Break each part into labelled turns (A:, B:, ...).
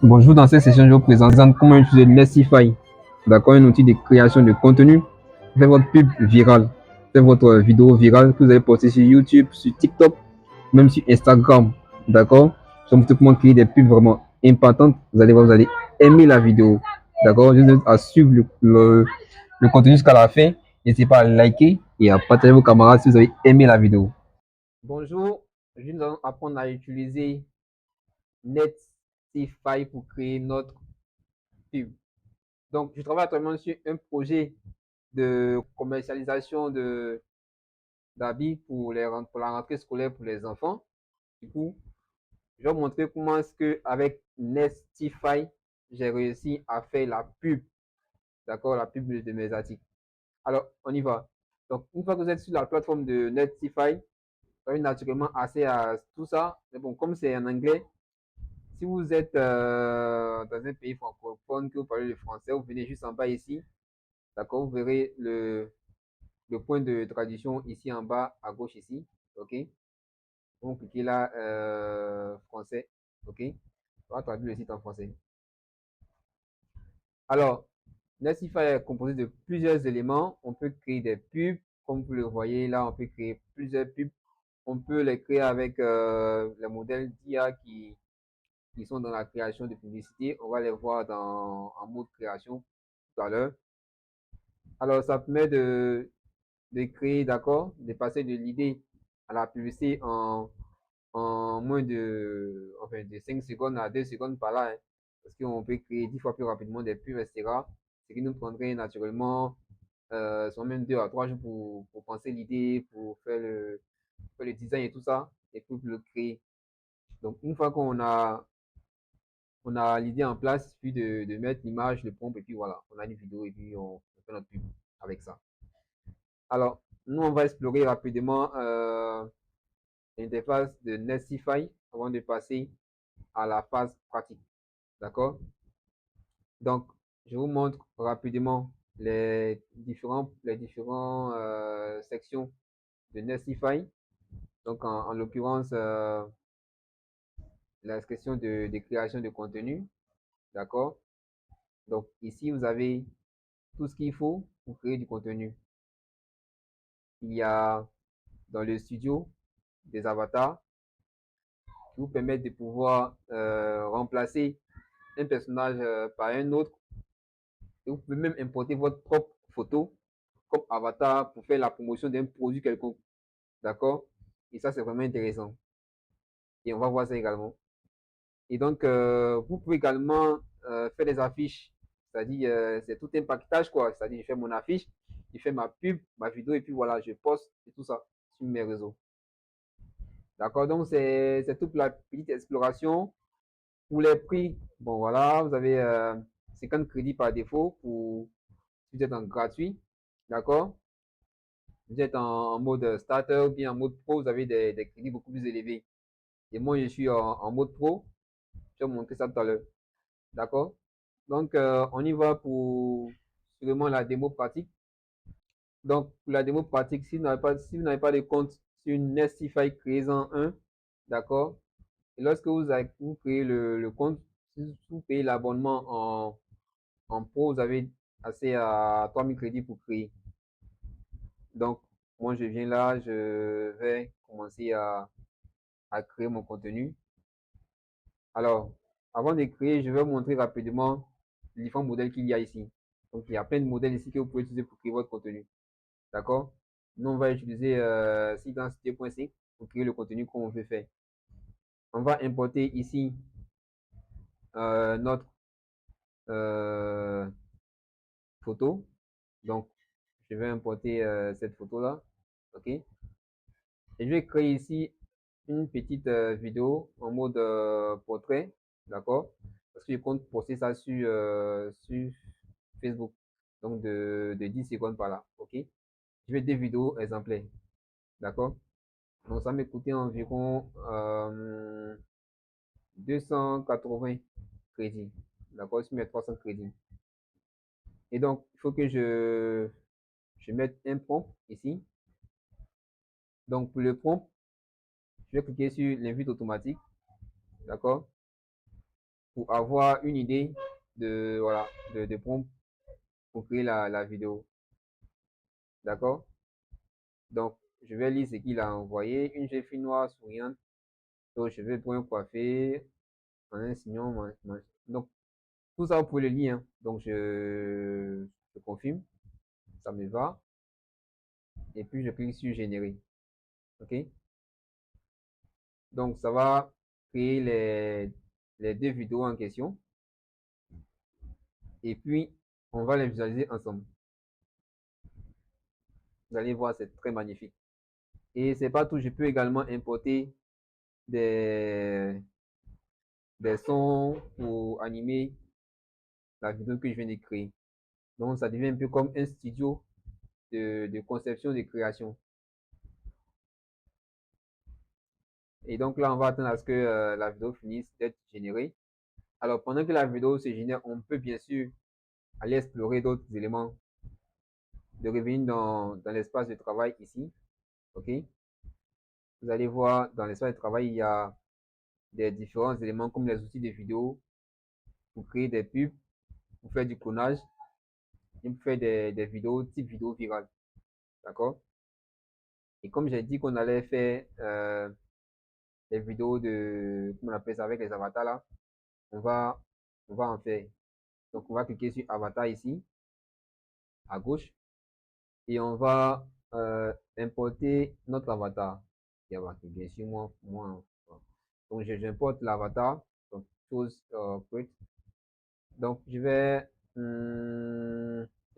A: Bonjour, dans cette session, je vous présente comment utiliser Nestify, d'accord, un outil de création de contenu. Faites votre pub virale, faites votre vidéo virale que vous allez poster sur YouTube, sur TikTok, même sur Instagram, d'accord. Je vais montrer comment créer des pubs vraiment impactantes. Vous allez voir, vous allez aimer la vidéo, d'accord. Je vous invite à suivre le contenu jusqu'à la fin. N'hésitez pas à liker et à partager vos camarades si vous avez aimé la vidéo. Bonjour, je vais nous apprendre à utiliser Netify pour créer notre pub. Donc, je travaille actuellement sur un projet de commercialisation d'habits pour la rentrée scolaire pour les enfants. Du coup, je vais vous montrer comment est-ce que avec Nestify, j'ai réussi à faire la pub, d'accord, la pub de mes articles. Alors, on y va. Donc, une fois que vous êtes sur la plateforme de Nestify, vous avez naturellement accès à tout ça. Mais bon, comme c'est en anglais, si vous êtes dans un pays francophone, que vous parlez le français, vous venez juste en bas ici. D'accord, vous verrez le point de traduction ici en bas à gauche ici. OK. Donc, cliquez là, français. OK. On va traduire le site en français. Alors, Nestify est composé de plusieurs éléments. On peut créer des pubs. Comme vous le voyez là, on peut créer plusieurs pubs. On peut les créer avec les modèles d'IA qui sont dans la création de publicité. On va les voir en mode création tout à l'heure. Alors, ça permet de créer, d'accord, de passer de l'idée à la publicité en moins de 5 secondes à 2 secondes par là, hein, parce qu'on peut créer 10 fois plus rapidement des pubs, etc. Ce qui nous prendrait naturellement soit même 2 à 3 jours pour penser l'idée, pour faire le design et tout ça, et pour le créer. Donc, une fois on a l'idée en place, il suffit de mettre l'image, le prompt, et puis voilà, on a une vidéo et puis on fait notre pub avec ça. Alors, nous, on va explorer rapidement l'interface de Nestify avant de passer à la phase pratique. D'accord? Donc, je vous montre rapidement les différents sections de Nestify. Donc, en l'occurrence, la section de création de contenu. D'accord? Donc, ici, vous avez tout ce qu'il faut pour créer du contenu. Il y a dans le studio des avatars qui vous permettent de pouvoir remplacer un personnage par un autre. Et vous pouvez même importer votre propre photo comme avatar pour faire la promotion d'un produit quelconque. D'accord? Et ça, c'est vraiment intéressant. Et on va voir ça également. Et donc, vous pouvez également faire des affiches. C'est-à-dire, c'est tout un paquetage, quoi. C'est-à-dire, je fais mon affiche, je fais ma pub, ma vidéo, et puis voilà, je poste et tout ça sur mes réseaux. D'accord? Donc, c'est toute la petite exploration. Pour les prix, bon, voilà, vous avez 50 crédits par défaut pour si vous êtes en gratuit. D'accord? Vous êtes en mode starter ou bien en mode pro, vous avez des crédits beaucoup plus élevés. Et moi, je suis en mode pro. Je vais vous montrer ça tout à l'heure. D'accord? Donc, on y va pour vraiment la démo pratique. Donc, pour la démo pratique, si vous n'avez pas de compte sur Nestify, créez-en un. D'accord? Et lorsque vous créez le compte, si vous payez l'abonnement en pro, vous avez accès à 3000 crédits pour créer. Donc, moi, je viens là, je vais commencer à créer mon contenu. Alors, avant de créer, je vais vous montrer rapidement les différents modèles qu'il y a ici. Donc, il y a plein de modèles ici que vous pouvez utiliser pour créer votre contenu. D'accord? Nous, on va utiliser Sidentity.5 pour créer le contenu qu'on veut faire. On va importer ici notre photo. Donc, je vais importer cette photo-là. OK? Et je vais créer ici une petite vidéo en mode portrait. D'accord? Parce que je compte poster ça sur Facebook. Donc, de 10 secondes par là. OK? Je vais des vidéos exemplaires. D'accord? Donc, ça m'a coûté environ 280 crédits. D'accord? Sur mes 300 crédits. Et donc, il faut que je mette un prompt ici. Donc, pour le prompt, je vais cliquer sur l'invite automatique. D'accord? pour avoir une idée de, voilà, de prompt pour créer la vidéo. D'accord? Donc, je vais lire ce qu'il a envoyé. Une jeune fille noire souriante, aux cheveux bruns coiffés, en un sillon. Donc, tout ça, vous pouvez le lire, hein. Donc, je confirme. Ça me va. Et puis, je clique sur générer. OK? Donc, ça va créer les deux vidéos en question. Et puis, on va les visualiser ensemble. Vous allez voir, c'est très magnifique. Et c'est pas tout, je peux également importer des, des sons pour animer la vidéo que je viens de créer. Donc, ça devient un peu comme un studio de conception, de création. Et donc là, on va attendre à ce que la vidéo finisse d'être générée. Alors, pendant que la vidéo se génère, on peut bien sûr aller explorer d'autres éléments, de revenir dans l'espace de travail ici. OK? Vous allez voir, dans l'espace de travail, il y a des différents éléments comme les outils de vidéo pour créer des pubs, pour faire du clonage et pour faire des vidéos type vidéo virale. D'accord? Et comme j'ai dit qu'on allait faire des vidéos de, comment on appelle ça, avec les avatars là, on va, on va en faire. Donc, on va cliquer sur avatar ici, à gauche, et on va importer notre avatar. Et bien sûr, moi, donc, j'importe l'avatar, donc, chose prête. Donc, je vais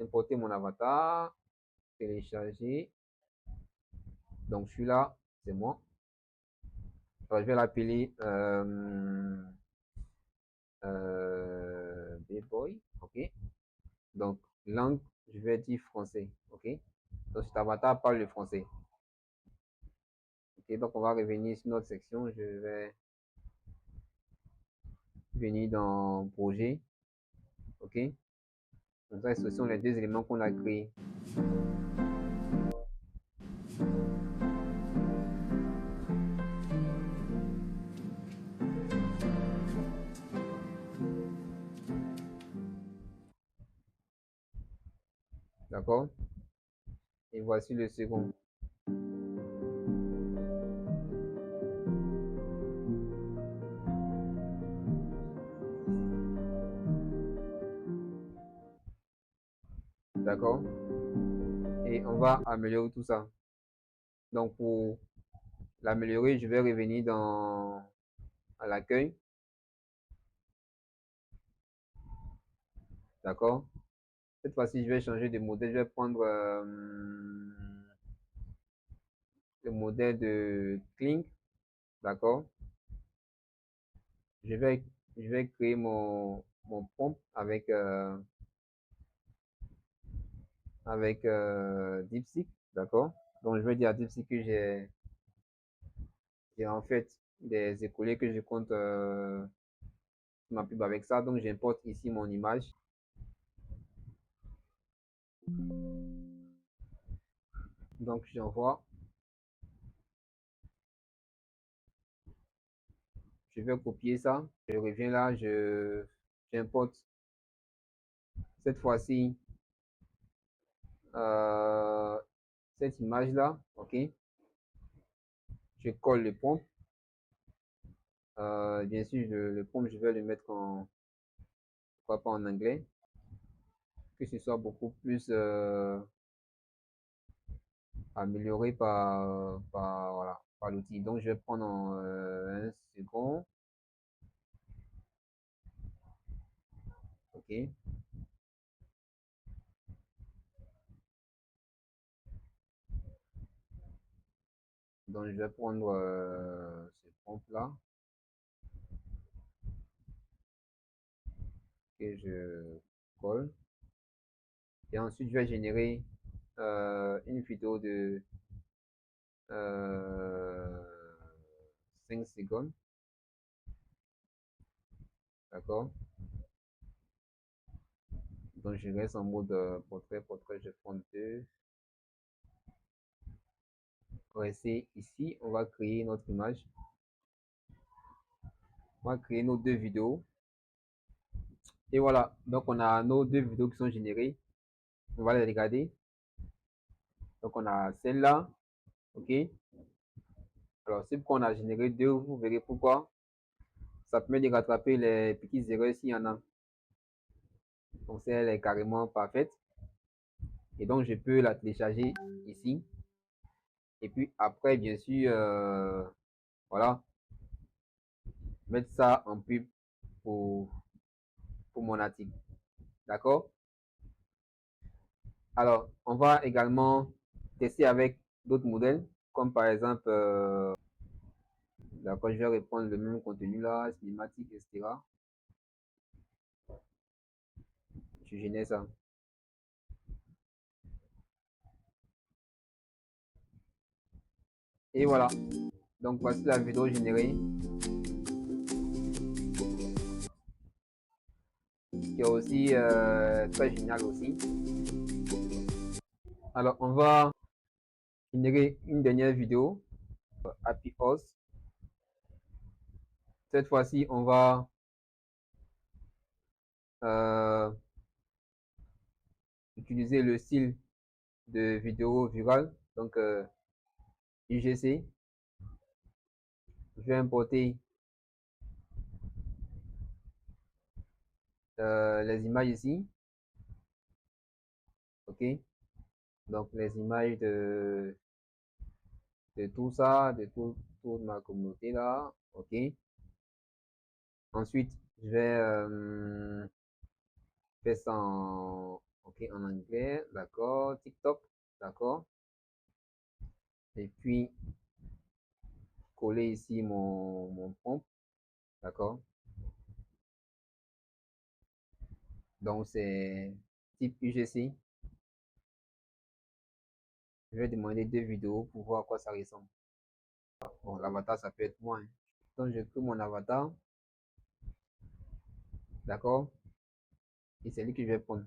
A: importer mon avatar, télécharger. Donc, celui-là, c'est moi. Alors, je vais l'appeler B-Boy. OK. Donc, langue, je vais dire français. OK. Donc, cet avatar parle le français. OK. Donc, on va revenir sur notre section. Je vais venir dans projet. OK. Donc, ça, ce sont les deux éléments qu'on a créés. D'accord? Et voici le second. D'accord? Et on va améliorer tout ça. Donc, pour l'améliorer, je vais revenir à l'accueil. D'accord? Cette fois-ci, je vais changer de modèle. Je vais prendre le modèle de Kling. D'accord? Je vais, je vais créer mon prompt avec DeepSeek. D'accord? Donc, je vais dire à DeepSeek que j'ai en fait des écoulés que je compte ma pub avec ça. Donc, j'importe ici mon image. Donc, j'envoie. Je vais copier ça. Je reviens là. J'importe cette fois-ci euh, cette image-là. OK. Je colle le prompt. Bien sûr, le prompt, je vais le mettre pourquoi pas en anglais. Que ce soit beaucoup plus amélioré voilà, par l'outil. Donc, je vais prendre un second. OK. Donc, je vais prendre ce prompt-là que je colle. Et ensuite, je vais générer une vidéo de 5 secondes. D'accord? Donc, je reste en mode portrait, je prends deux. On va essayer ici, on va créer notre image. On va créer nos deux vidéos. Et voilà, donc on a nos deux vidéos qui sont générées. On va les regarder. Donc on a celle-là, ok. Alors c'est pourquoi on a généré deux, vous verrez pourquoi. Ça permet de rattraper les petites erreurs s'il y en a. Donc celle est carrément parfaite. Et donc je peux la télécharger ici. Et puis après, bien sûr, voilà, mettre ça en pub pour, pour mon article. D'accord? Alors, on va également tester avec d'autres modèles, comme par exemple, d'accord, je vais reprendre le même contenu là, cinématique, etc. Je génère ça. Et voilà. Donc voici la vidéo générée, qui est aussi très génial aussi. Alors, on va générer une dernière vidéo, Happy House. Cette fois-ci, on va euh, utiliser le style de vidéo virale, donc UGC. Je vais importer les images ici, ok. Donc les images de tout ça, de toute ma communauté là, ok. Ensuite, je vais faire ça en, ok, en anglais, d'accord, TikTok, d'accord. Et puis coller ici mon prompt, d'accord. Donc c'est type UGC. Je vais demander deux vidéos pour voir à quoi ça ressemble. Bon, l'avatar, ça peut être moi, hein. Donc je crée mon avatar, d'accord. Et c'est lui que je vais prendre,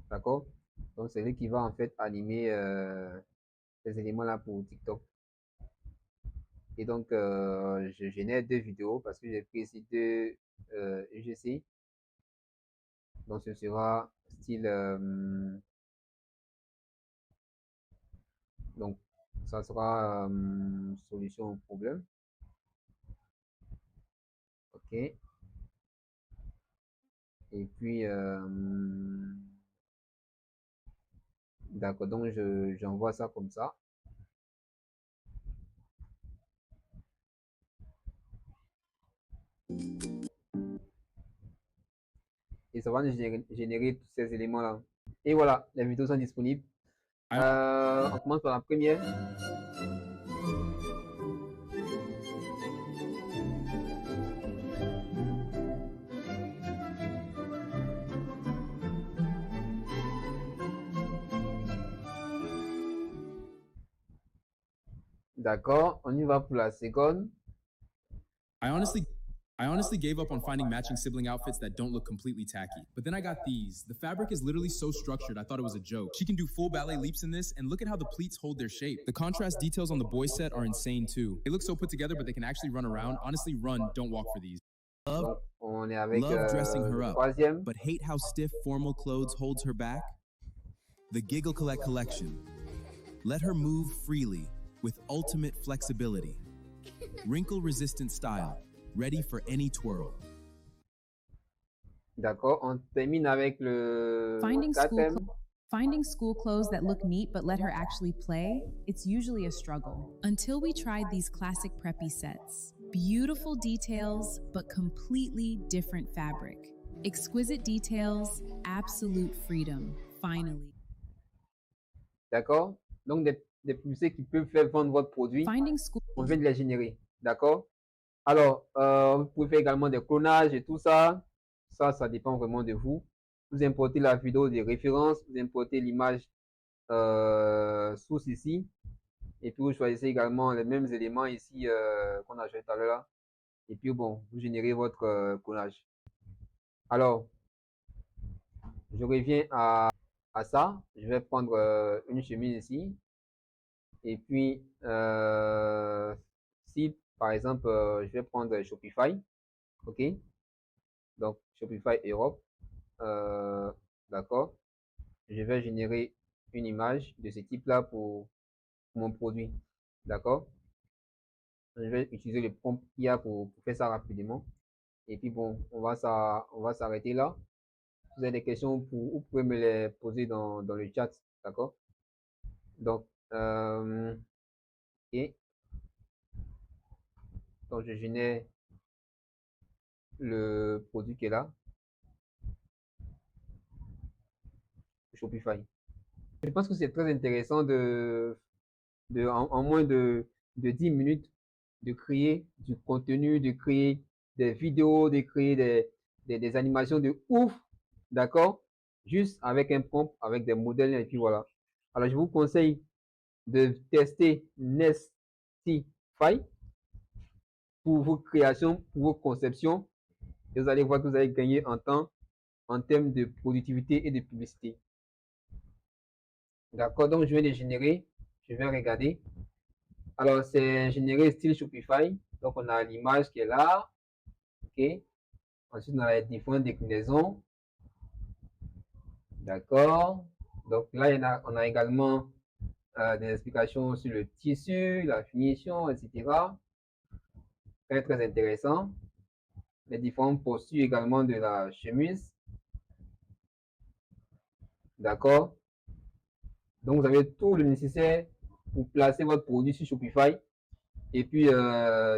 A: d'accord. Donc c'est lui qui va en fait animer ces éléments là pour TikTok. Et donc je génère deux vidéos parce que j'ai pris ici deux UGC. Donc ce sera style donc ça sera solution au problème, ok. Et puis d'accord, donc j'envoie ça comme ça. Et ça va nous générer tous ces éléments là. Et voilà, les vidéos sont disponibles. On commence par la première. D'accord, on y va pour la seconde.
B: I honestly gave up on finding matching sibling outfits that don't look completely tacky. But then I got these. The fabric is literally so structured, I thought it was a joke. She can do full ballet leaps in this, and look at how the pleats hold their shape. The contrast details on the boy set are insane too. They look so put together, but they can actually run around. Honestly, run, don't walk for these.
A: Donc, on est avec
B: Love dressing her
A: le
B: up,
A: troisième.
B: but hate how stiff formal clothes holds her back. The Giggle Collect collection. Let her move freely with ultimate flexibility. Wrinkle-resistant style, ready for any twirl.
A: D'accord, on termine avec le quatrième.
C: Finding school clothes that look neat but let her actually play, it's usually a struggle. Until we tried these classic preppy sets. Beautiful details, but completely different fabric. Exquisite details, absolute freedom, finally.
A: D'accord, donc des publicités qui peuvent faire vendre votre produit. On vient de les générer, d'accord. Alors, vous pouvez faire également des clonages et tout ça. Ça dépend vraiment de vous. Vous importez la vidéo de référence, vous importez l'image source ici. Et puis vous choisissez également les mêmes éléments ici qu'on a joué tout à l'heure. Et puis bon, vous générez votre clonage. Alors, je reviens à ça. Je vais prendre une chemise ici. Et puis, si par exemple, je vais prendre Shopify, ok. Donc, Shopify Europe. D'accord. Je vais générer une image de ce type-là pour mon produit. D'accord. Je vais utiliser le prompt IA pour faire ça rapidement. Et puis bon, on va s'arrêter là. Si vous avez des questions, vous pouvez me les poser dans le chat. D'accord. Donc, et donc je génère le produit qui est là, Shopify. Je pense que c'est très intéressant en moins de 10 minutes de créer du contenu, de créer des vidéos, de créer des animations de ouf, d'accord? Juste avec un prompt, avec des modèles, et puis voilà. Alors, je vous conseille de tester Nestify pour vos créations, pour vos conceptions, et vous allez voir que vous allez gagner en temps, en termes de productivité et de publicité. D'accord, donc je vais les générer, je vais regarder. Alors, c'est généré style Shopify. Donc, on a l'image qui est là. OK. Ensuite, on a les différentes déclinaisons. D'accord. Donc, là, on a également des explications sur le tissu, la finition, etc. Très, très intéressant. Les différentes postures également de la chemise. D'accord. Donc, vous avez tout le nécessaire pour placer votre produit sur Shopify et puis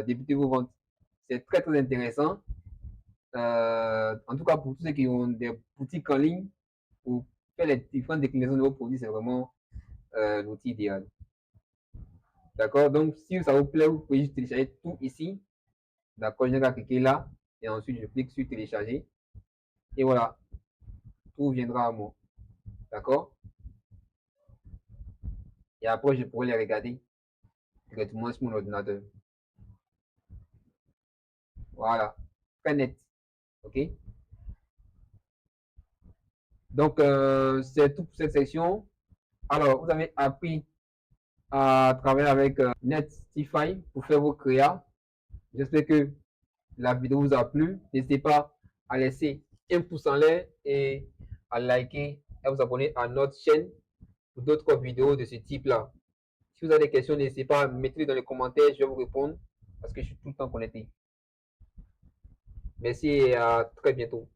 A: débuter vos ventes. C'est très, très intéressant. En tout cas, pour tous ceux qui ont des boutiques en ligne, pour faire les différentes déclinaisons de vos produits, c'est vraiment l'outil idéal. D'accord. Donc, si ça vous plaît, vous pouvez juste télécharger tout ici. D'accord. Je n'ai qu'à cliquer là. Et ensuite, je clique sur télécharger. Et voilà. Tout viendra à moi. D'accord. Et après, je pourrai les regarder directement sur mon ordinateur. Voilà. Très net. OK. Donc, c'est tout pour cette section. Alors, vous avez appris à travailler avec Netify pour faire vos créas. J'espère que la vidéo vous a plu. N'hésitez pas à laisser un pouce en l'air et à liker et à vous abonner à notre chaîne pour d'autres vidéos de ce type-là. Si vous avez des questions, n'hésitez pas à me mettre dans les commentaires, je vais vous répondre parce que je suis tout le temps connecté. Merci et à très bientôt.